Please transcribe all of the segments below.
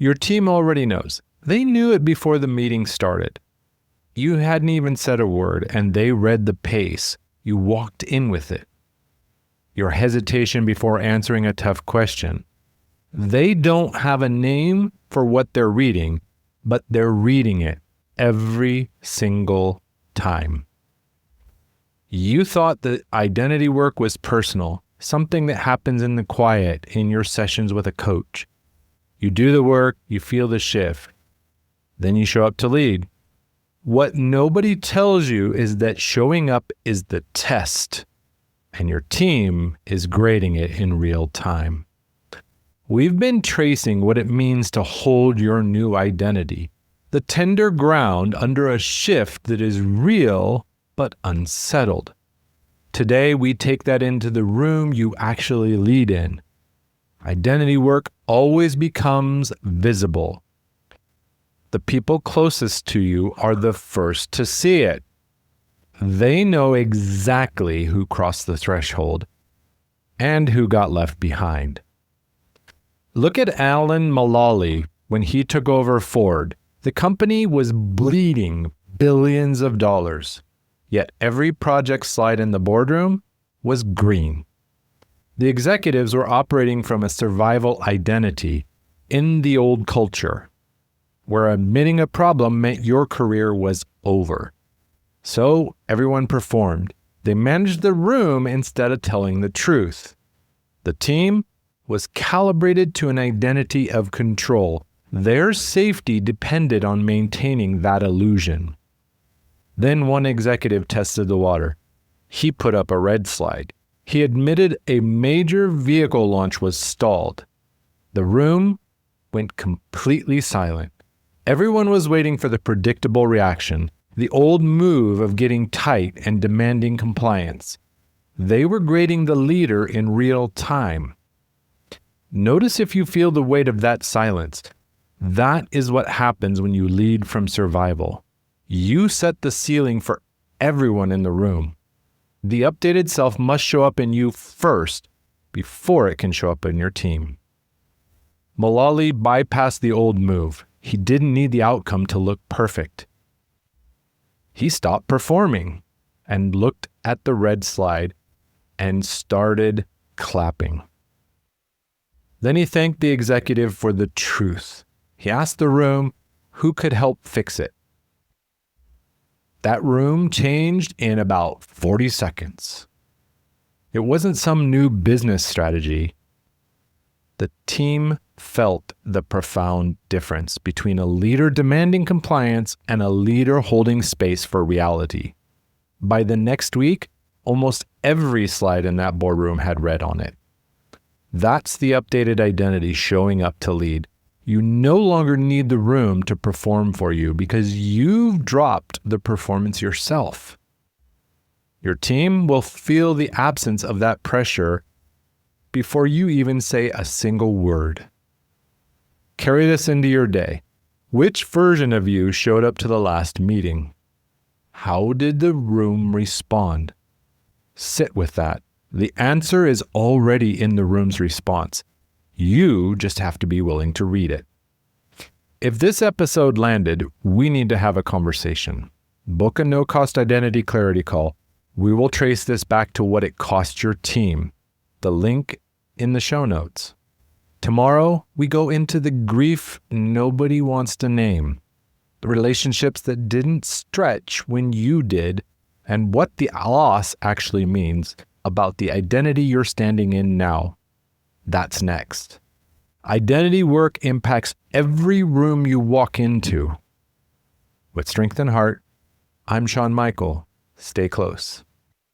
Your team already knows. They knew it before the meeting started. You hadn't even said a word, and they read the pace. You walked in with it. Your hesitation before answering a tough question. They don't have a name for what they're reading, but they're reading it every single time. You thought that identity work was personal, something that happens in the quiet in your sessions with a coach. You do the work, you feel the shift. Then you show up to lead. What nobody tells you is that showing up is the test, and your team is grading it in real time. We've been tracing what it means to hold your new identity, the tender ground under a shift that is real but unsettled. Today, we take that into the room you actually lead in. Identity work always becomes visible. The people closest to you are the first to see it. They know exactly who crossed the threshold and who got left behind. Look at Alan Mulally when he took over Ford. The company was bleeding billions of dollars, yet every project slide in the boardroom was green. The executives were operating from a survival identity in the old culture, where admitting a problem meant your career was over. So everyone performed. They managed the room instead of telling the truth. The team was calibrated to an identity of control. Their safety depended on maintaining that illusion. Then one executive tested the water. He put up a red slide. He admitted a major vehicle launch was stalled. The room went completely silent. Everyone was waiting for the predictable reaction, the old move of getting tight and demanding compliance. They were grading the leader in real time. Notice if you feel the weight of that silence. That is what happens when you lead from survival. You set the ceiling for everyone in the room. The updated self must show up in you first before it can show up in your team. Mulally bypassed the old move. He didn't need the outcome to look perfect. He stopped performing and looked at the red slide and started clapping. Then he thanked the executive for the truth. He asked the room who could help fix it. That room changed in about 40 seconds. It wasn't some new business strategy. The team felt the profound difference between a leader demanding compliance and a leader holding space for reality. By the next week, almost every slide in that boardroom had red on it. That's the updated identity showing up to lead. You no longer need the room to perform for you because you've dropped the performance yourself. Your team will feel the absence of that pressure before you even say a single word. Carry this into your day. Which version of you showed up to the last meeting? How did the room respond? Sit with that. The answer is already in the room's response. You just have to be willing to read it. If this episode landed, we need to have a conversation. Book a no-cost identity clarity call. We will trace this back to what it cost your team. The link in the show notes. Tomorrow, we go into the grief nobody wants to name, the relationships that didn't stretch when you did, and what the loss actually means about the identity you're standing in now. That's next. Identity work impacts every room you walk into. With strength and heart, I'm Sean Michael. Stay close.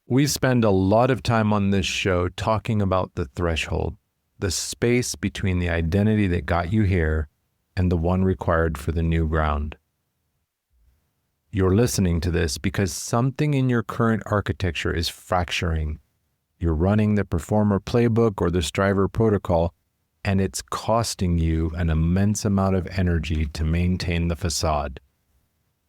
We spend a lot of time on this show talking about the threshold, the space between the identity that got you here and the one required for the new ground. You're listening to this because something in your current architecture is fracturing. You're running the performer playbook or the striver protocol, and it's costing you an immense amount of energy to maintain the facade.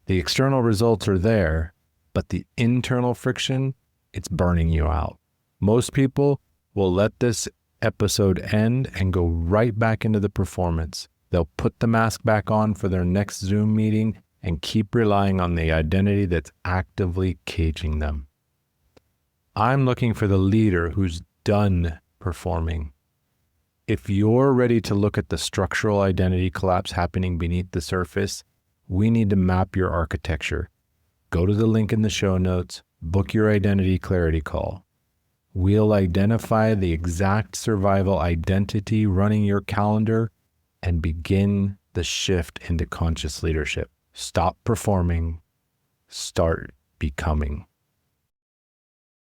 The external results are there, but the internal friction, it's burning you out. Most people will let this episode end and go right back into the performance. They'll put the mask back on for their next Zoom meeting and keep relying on the identity that's actively caging them. I'm looking for the leader who's done performing. If you're ready to look at the structural identity collapse happening beneath the surface, we need to map your architecture. Go to the link in the show notes, book your identity clarity call. We'll identify the exact survival identity running your calendar and begin the shift into conscious leadership. Stop performing, start becoming.